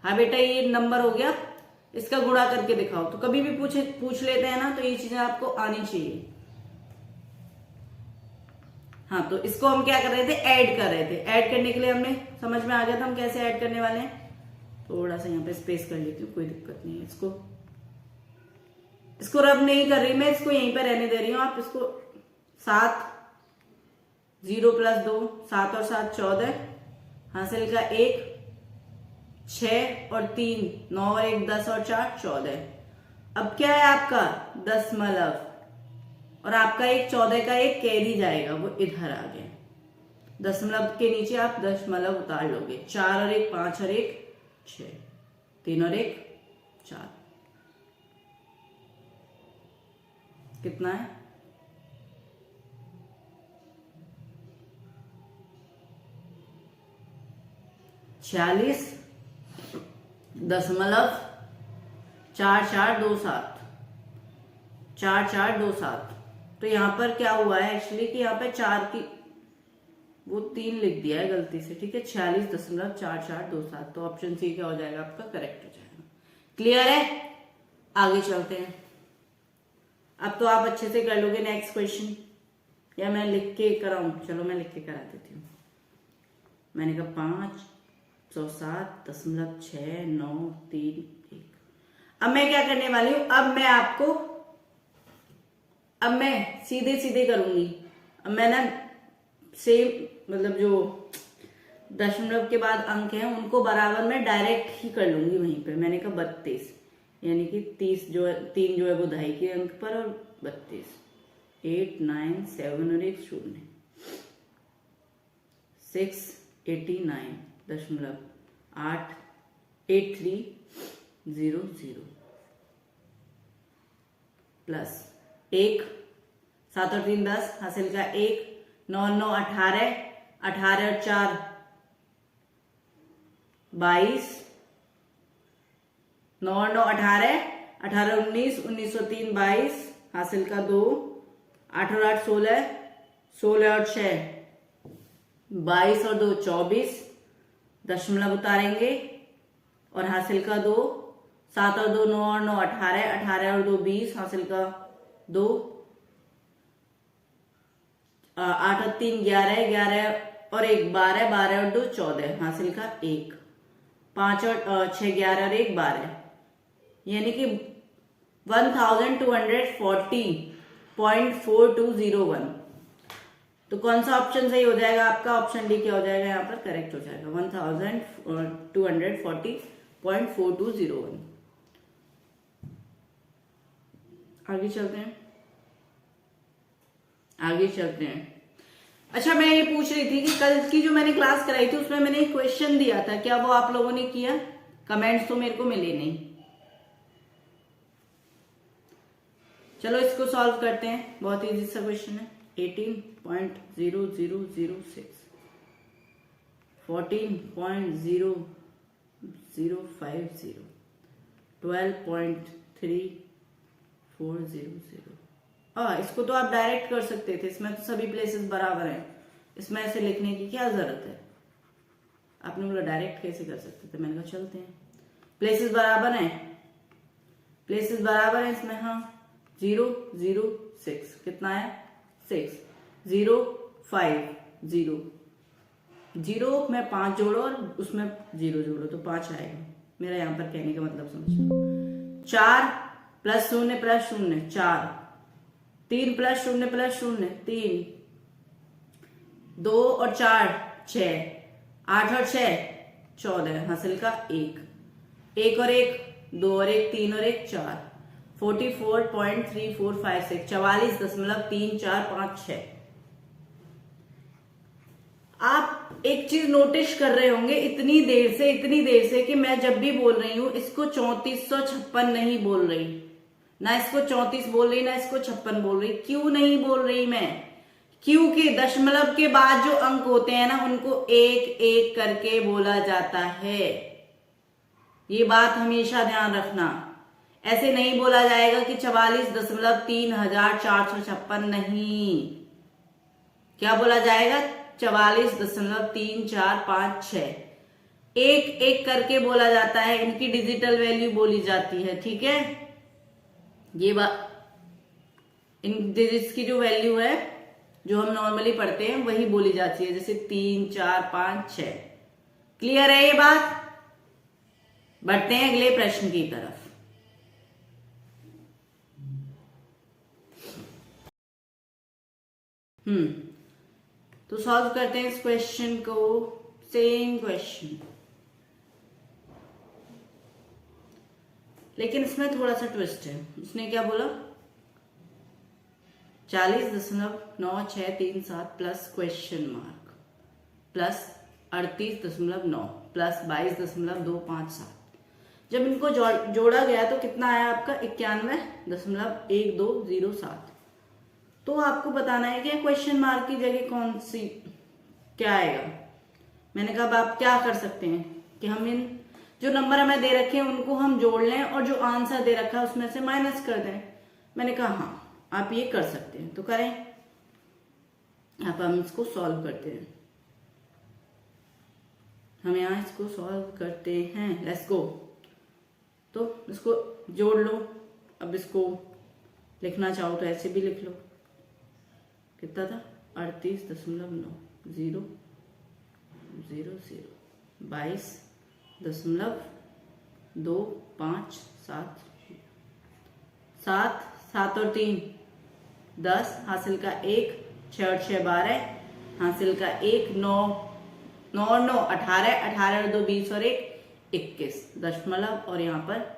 हाँ बेटा ये नंबर हो गया, इसका गुणा करके दिखाओ, तो कभी भी पूछ लेते हैं ना, तो ये चीजें आपको आनी चाहिए। हाँ, तो इसको हम क्या कर रहे थे, ऐड कर रहे थे। ऐड करने के लिए हमने समझ में आ गया था हम कैसे ऐड करने वाले हैं। थोड़ा सा यहाँ पे स्पेस कर लेती हूँ, कोई दिक्कत नहीं है। इसको रब नहीं कर रही मैं, इसको यहीं पे रहने दे रही हूँ। आप इसको 7, 0 + 2, 7 और 7 14, हासिल का 1, 6 और 3 9 और 1 10 और 4 14। अब क्या है आपका दशमलव, और आपका एक 14 का एक कैरी जाएगा, वो इधर आ गया। दशमलव के नीचे आप दशमलव उतार लोगे। 4 और 1 5 और 1 6, 3 और 1 4, कितना है 46.4427, 4427। तो यहां पर क्या हुआ है एक्चुअली कि यहाँ पे 4 की वो 3 लिख दिया है गलती से, ठीक है। 46.4427, तो ऑप्शन सी क्या हो जाएगा आपका, करेक्ट हो जाएगा। क्लियर है, आगे चलते हैं। अब तो आप अच्छे से कर लोगे नेक्स्ट क्वेश्चन, या मैं लिख के कराऊं? चलो मैं लिख के करा देती हूँ। मैंने कहा 507.693 1। अब मैं क्या करने वाली हूं, अब मैं सीधे सीधे करूंगी। अब मैं ना सेम मतलब जो दशमलव के बाद अंक हैं उनको बराबर में डायरेक्ट ही कर लूंगी वहीं पे। मैंने कहा 32, यानी कि 30 जो है, 3 जो है वो दहाई के अंक पर, और 32 8 9 7 और 1 0 689.8300 प्लस 1 7 और 3 10, हासिल का 1 9 9 18, 18 और 4 22, 9 9 18, 18 19, 19 और 3 22, हासिल का 2, 8 और 8 16, 16 और 6 22 और 2 24, दशमलव उतारेंगे और हासिल का 2, 7 और 2 9 और 9 18, 18 और 2 20, हासिल का 2, 8 और 3 11, 11 और 1 12, 12 और 2 14, हासिल का 1, 5 और 6 11 और 1 12, यानी कि 1240.4201। तो कौन सा ऑप्शन सही हो जाएगा आपका? ऑप्शन डी क्या हो जाएगा यहाँ पर, करेक्ट हो जाएगा 1240.4201। आगे चलते हैं। अच्छा, मैं ये पूछ रही थी कि कल की जो मैंने क्लास कराई थी उसमें मैंने एक क्वेश्चन दिया था, क्या वो आप लोगों ने किया? कमेंट्स तो मेरे को मिले नहीं। चलो इसको सॉल्व करते हैं, बहुत इजी सा क्वेश्चन है। 18.0006, 14.0050, 12.3400। इसको तो आप डायरेक्ट कर सकते थे, इसमें तो सभी प्लेसेस बराबर हैं, इसमें ऐसे लिखने की क्या जरूरत है? आपने बोला डायरेक्ट कैसे कर सकते थे, मैंने कहा चलते हैं। प्लेसेस बराबर हैं इसमें। हाँ, 0 0 6, कितना है 6, 0 5 0, 0 में 5 जोड़ो और उसमें 0 जोड़ो तो 5 आएगा। मेरा यहाँ पर कहने का मतलब समझो। 4 + 0 + 0 4, 3 + 0 + 0 3, 2 और 4 6, 8 और 6 14, हासिल का 1, 1 और 1 2 और 1 3 और 1 4, 44.3456, 44.3456। आप एक चीज नोटिस कर रहे होंगे इतनी देर से कि मैं जब भी बोल रही हूं इसको 3456 नहीं बोल रही, ना इसको 34 बोल रही, ना इसको 56 बोल रही। क्यों नहीं बोल रही मैं? क्योंकि दशमलव के बाद जो अंक होते हैं ना उनको एक एक करके बोला जाता है। ये बात हमेशा ध्यान रखना। ऐसे नहीं बोला जाएगा कि 44.3456, नहीं, क्या बोला जाएगा? 44.3456। एक एक करके बोला जाता है, इनकी डिजिटल वैल्यू बोली जाती है। ठीक है, ये बात, इन डिजिट्स की जो वैल्यू है जो हम नॉर्मली पढ़ते हैं वही बोली जाती है, जैसे 3, 4, 5, 6। क्लियर है ये बात? बढ़ते हैं अगले प्रश्न की तरफ। तो सॉल्व करते हैं इस क्वेश्चन को। सेम क्वेश्चन, लेकिन इसमें थोड़ा सा ट्विस्ट है। उसने क्या बोला? 40.9637 plus question mark plus 38.9 plus 22.257। जब इनको जोड़ा गया तो कितना आया आपका? 91.1207। तो आपको बताना है कि क्वेश्चन मार्क की जगह कौन सी क्या आएगा। मैंने कहा अब आप क्या कर सकते हैं कि हम इन जो नंबर हमें दे रखे हैं उनको हम जोड़ लें और जो आंसर दे रखा है उसमें से माइनस कर दें। मैंने कहा हाँ आप ये कर सकते हैं, तो करें। अब हम इसको सॉल्व करते हैं। हम यहां इसको सॉल्व करते हैं, लेट्स गो। तो इसको जोड़ लो। अब इसको लिखना चाहो तो ऐसे भी लिख लो। कितना था? 38.900 22.257। 7 7 और 3 10, हासिल का 1, 6 और 6 12, हासिल का 1, 9 9 और 9 18, 18 और 2 20 और 1 21 दशमलव, और यहाँ पर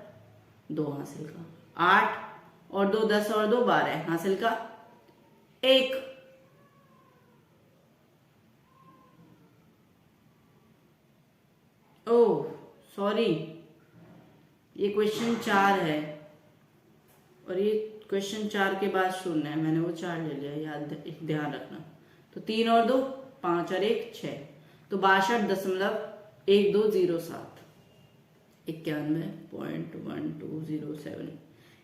2 हासिल का 8 और 2 10 और 2 12, हासिल का 1। ओह सॉरी, ये क्वेश्चन 4 है और ये क्वेश्चन 4 के बाद शून्य है। मैंने वो 4 ले लिया, याद ध्यान रखना। तो 3 और 2 5 और 1 6, तो 62.1207 91.1207।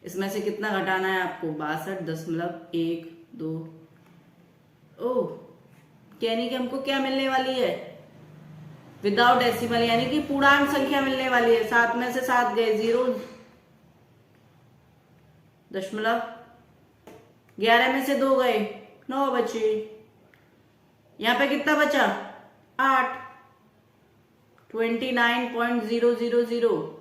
इसमें से कितना घटाना है आपको? 62.12। ओह, यानी कि हमको क्या मिलने वाली है? विदाउट डेसिमल, यानी कि पूर्णांक संख्या मिलने वाली है। 7 में से 7 गए, 0 दशमलव, 11 में से 2 गए, 9 बचे। यहां पे कितना बचा? 8। 29.000।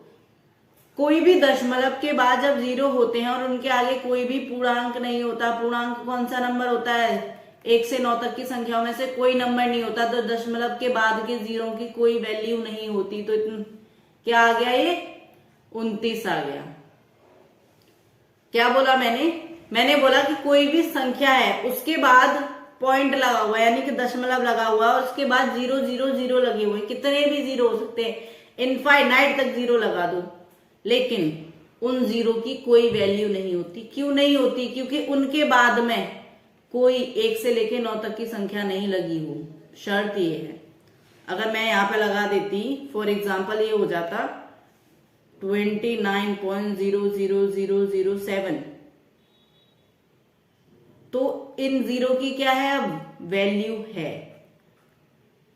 कोई भी दशमलव के बाद जब 0 होते हैं और उनके आगे कोई भी पूर्णांक नहीं होता, पूर्णांक कौन सा नंबर होता है? 1 से 9 तक की संख्याओं में से कोई नंबर नहीं होता, तो दशमलव के बाद के 0 की कोई वैल्यू नहीं होती। तो क्या आ गया? ये 29 आ गया। क्या बोला मैंने बोला कि कोई भी संख्या है उसके बाद पॉइंट लगा हुआ है, यानी कि दशमलव लगा हुआ है, और उसके बाद 0 0 0 लगे हुए, कितने भी 0 हो सकते हैं, इनफाइनाइट तक 0 लगा दो, लेकिन उन 0 की कोई वैल्यू नहीं होती। क्यों नहीं होती? क्योंकि उनके बाद में कोई 1 से लेके 9 तक की संख्या नहीं लगी हो। शर्त ये है। अगर मैं यहाँ पे लगा देती, फॉर एग्जाम्पल ये हो जाता 29.00007, तो इन 0 की क्या है? अब वैल्यू है।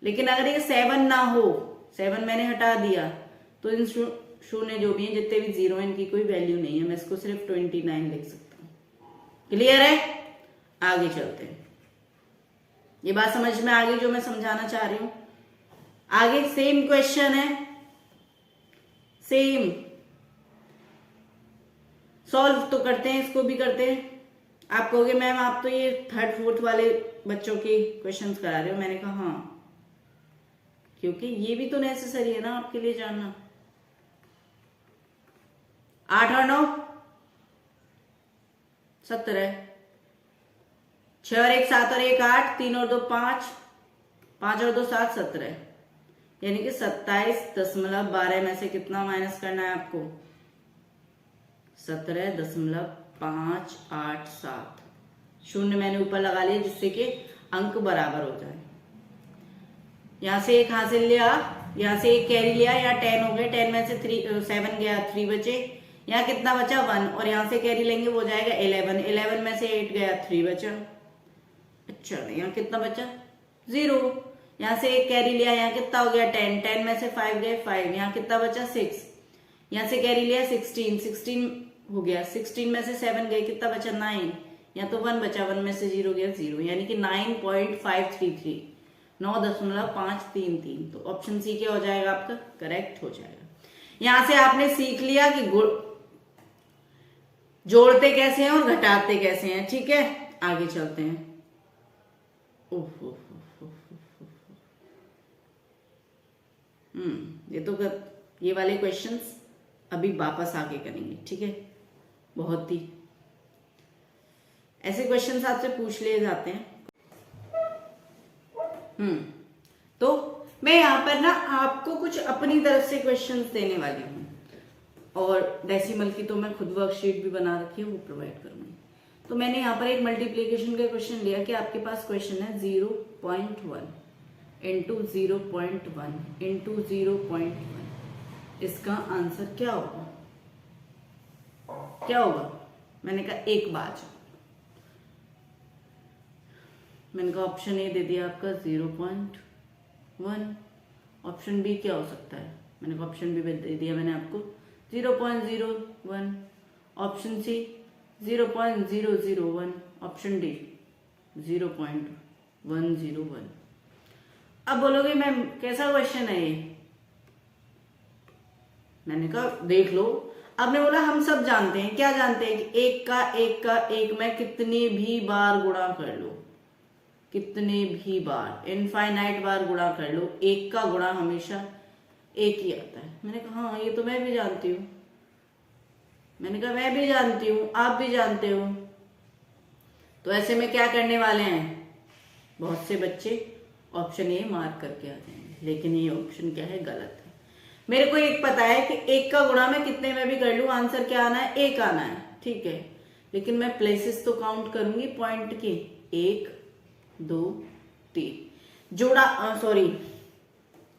लेकिन अगर ये 7 ना हो, 7 मैंने हटा दिया, तो इन शून्य जो भी हैं, जितने भी 0 हैं, इनकी कोई वैल्यू नहीं है। मैं इसको सिर्फ 29 लिख सकता हूं। क्लियर है? आगे चलते हैं। ये बात समझ में आ गई जो मैं समझाना चाह रही हूं? आगे सेम क्वेश्चन है, सेम। सॉल्व तो करते हैं, इसको भी करते हैं। आप कहोगे मैम आप तो ये 3rd 4th वाले बच्चों के क्वेश्चंस करा रहे हो। मैंने कहा हाँ, क्योंकि ये भी तो नेसेसरी है ना आपके लिए जानना। 8 और 9 17, 6 और 1 7 और 1 8, 3 और 2 5, 5 और 2 7 17, यानी कि 27.12 में से कितना माइनस करना है आपको? 17.587। शून्य मैंने ऊपर लगा लिया जिससे कि अंक बराबर हो जाए। यहां से 1 हासिल लिया, यहां से 1 कैरी लिया, यहाँ 10 हो गए, 10 में से 7 गया, 3 बचे। यहाँ कितना बचा? 1, और यहां से कैरी लेंगे वो जाएगा 11, 11 में से 8 गया, 3 बचा। चलो यहाँ कितना बचा 0, यहाँ से एक कैरी लिया, यहाँ कितना हो गया 10, 10 में से 5 गए 5, यहाँ कितना बचा 6, यहाँ से कैरी लिया 16, 16 हो गया, 16 में से 7 गए कितना बचा 9, यहाँ तो 1 बचा, 1 में से 0 गया 0, यानी कि 9.533, 9.533। तो ऑप्शन सी क्या हो जाएगा आपका, करेक्ट हो जाएगा। यहां से आपने सीख लिया कि जोड़ते कैसे हैं और घटाते कैसे हैं, ठीक है। आगे चलते हैं। ये वाले क्वेश्चंस अभी वापस आगे करेंगे, ठीक है। बहुत ही ऐसे क्वेश्चंस आपसे पूछ लिए जाते हैं। तो मैं यहाँ पर ना आपको कुछ अपनी तरफ से क्वेश्चंस देने वाली हूँ, और डेसिमल की तो मैं खुद वर्कशीट भी बना रखी है, वो प्रोवाइड करूंगी। तो मैंने यहाँ पर एक मल्टीप्लिकेशन का क्वेश्चन लिया कि आपके पास क्वेश्चन है 0.1 इंटू 0.1 इंटू 0.1, इसका आंसर क्या होगा, क्या होगा। मैंने कहा एक बार, मैंने कहा ऑप्शन ए दे दिया आपका 0.1, ऑप्शन बी क्या हो सकता है, मैंने कहा ऑप्शन बी दे दिया मैंने आपको 0.01, ऑप्शन सी 0.001, ऑप्शन डी 0.101। अब बोलोगे मैम कैसा क्वेश्चन है ये, मैंने कहा देख लो। अब ने बोला हम सब जानते हैं, क्या जानते हैं कि एक का एक में कितनी भी बार गुणा कर लो, कितने भी बार, इनफाइनाइट बार गुणा कर लो, एक का गुणा हमेशा एक ही आता है। मैंने कहा हाँ ये तो मैं भी जानती हूँ, मैंने कहा मैं भी जानती हूँ, आप भी जानते हो। तो ऐसे में क्या करने वाले हैं, बहुत से बच्चे ऑप्शन ए मार्क करके आ जाएंगे, लेकिन ये ऑप्शन क्या है, गलत है। मेरे को एक पता है कि एक का गुणा मैं कितने में भी कर लूं, आंसर क्या आना है, एक आना है, ठीक है। लेकिन मैं प्लेसेस तो काउंट करूंगी पॉइंट के, 1 2 3 जोड़ा, सॉरी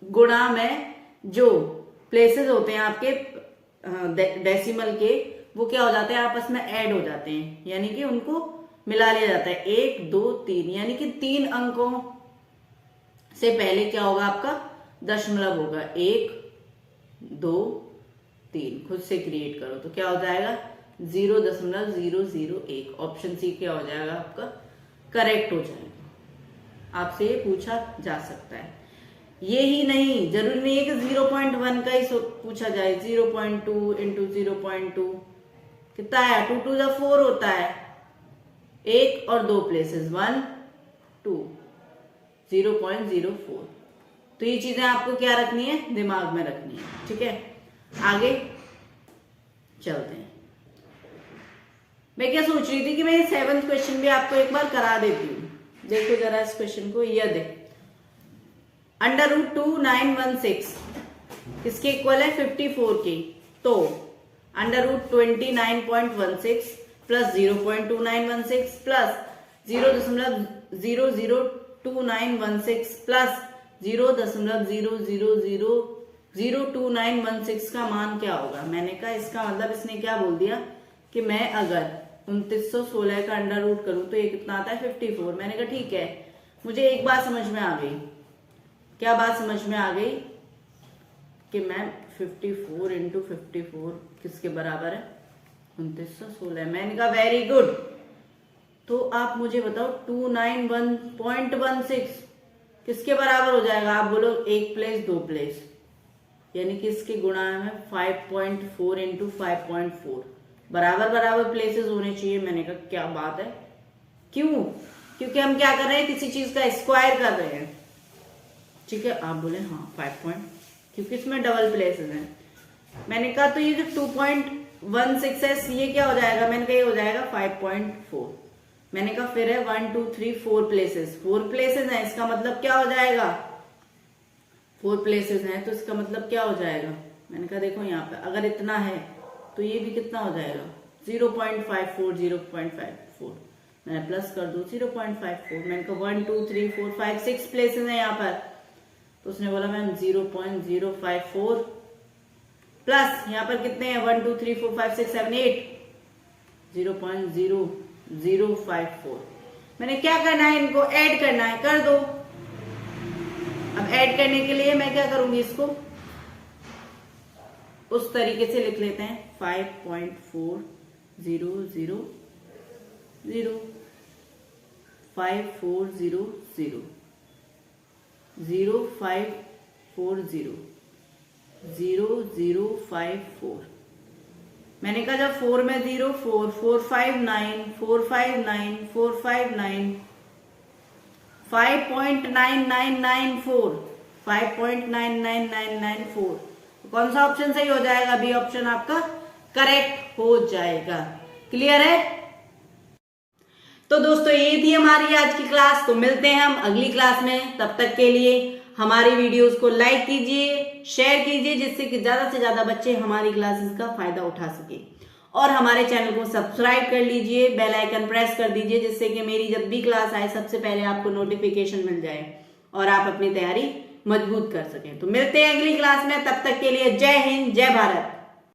गुणा में जो प्लेसेस होते हैं आपके डेसिमल के, वो क्या हो जाते हैं, आपस में ऐड हो जाते हैं, यानी कि उनको मिला लिया जाता है। 1 2 3, यानी कि 3 अंकों से पहले क्या होगा आपका, दशमलव होगा, 1 2 3, खुद से क्रिएट करो तो क्या हो जाएगा 0.001। ऑप्शन सी क्या हो जाएगा आपका, करेक्ट हो जाएगा। आपसे ये पूछा जा सकता है, ये ही नहीं, जरूरी नहीं है कि 0.1 का ही पूछा जाए। 0.2 इंटू 0.2 कितना है, 2 2 4 होता है, 1 और 2 प्लेसेस, 1 2, 0.04। तो ये चीजें आपको क्या रखनी है, दिमाग में रखनी है, ठीक है। आगे चलते हैं। मैं क्या सोच रही थी कि मैं 7th क्वेश्चन भी आपको एक बार करा देती हूँ। देखो जरा इस क्वेश्चन को, यह देख, √2916 किसके इक्वल है, 54 के। तो √29.16 प्लस 0.2916 प्लस 0.0002916 प्लस 0.0000291 का मान क्या होगा। मैंने कहा इसका मतलब इसने क्या बोल दिया कि मैं अगर 2916 का अंडर रूट करूं तो ये कितना आता है, 54। मैंने कहा ठीक है, मुझे एक बात समझ में आ गई। क्या बात समझ में आ गई कि मैम 54 इंटू 54 किसके बराबर है, 2916। मैंने कहा वेरी गुड। तो आप मुझे बताओ 291.16 किसके बराबर हो जाएगा। आप बोलो एक प्लेस 2 प्लेस, यानी कि इसके गुणा में 5.4 इंटू 5.4 बराबर बराबर प्लेसेस होने चाहिए। मैंने कहा क्या बात है, क्यों, क्योंकि हम क्या कर रहे हैं, किसी चीज का स्क्वायर कर रहे हैं, ठीक है। आप बोले हाँ 5 क्योंकि इसमें डबल प्लेसेस हैं। मैंने कहा तो ये जो 2.16 है ये क्या हो जाएगा, मैंने कहा ये हो जाएगा 5.4। मैंने कहा फिर है 1 2 3 4 प्लेसेस, 4 प्लेसेस हैं, इसका मतलब क्या हो जाएगा, 4 प्लेसेस हैं तो इसका मतलब क्या हो जाएगा। मैंने कहा देखो यहाँ पे अगर इतना है तो ये भी कितना हो जाएगा 0.54 0.54। मैंने प्लस कर दो 0.54। मैंने कहा 1 2 3 4 5 6 प्लेसेस हैं यहाँ पर, तो उसने बोला मैम 0.054 प्लस यहाँ पर कितने हैं 1 2 3 4 5 6 7 8 0.0054। मैंने क्या करना है, इनको ऐड करना है, कर दो। अब ऐड करने के लिए मैं क्या करूंगी, इसको उस तरीके से लिख लेते हैं 5.400 5400 0540 0054। मैंने कहा जब 4 में 0 4 459 459 459 5.9994 5.99994। कौन सा ऑप्शन सही हो जाएगा, बी ऑप्शन आपका करेक्ट हो जाएगा। क्लियर है? तो दोस्तों ये थी हमारी आज की क्लास। तो मिलते हैं हम अगली क्लास में, तब तक के लिए हमारी वीडियोस को लाइक कीजिए, शेयर कीजिए, जिससे कि ज्यादा से ज्यादा बच्चे हमारी क्लासेस का फायदा उठा सके। और हमारे चैनल को सब्सक्राइब कर लीजिए, बेल आइकन प्रेस कर दीजिए, जिससे कि मेरी जब भी क्लास आए सबसे पहले आपको नोटिफिकेशन मिल जाए और आप अपनी तैयारी मजबूत कर सकें। तो मिलते हैं अगली क्लास में, तब तक के लिए जय हिंद, जय भारत।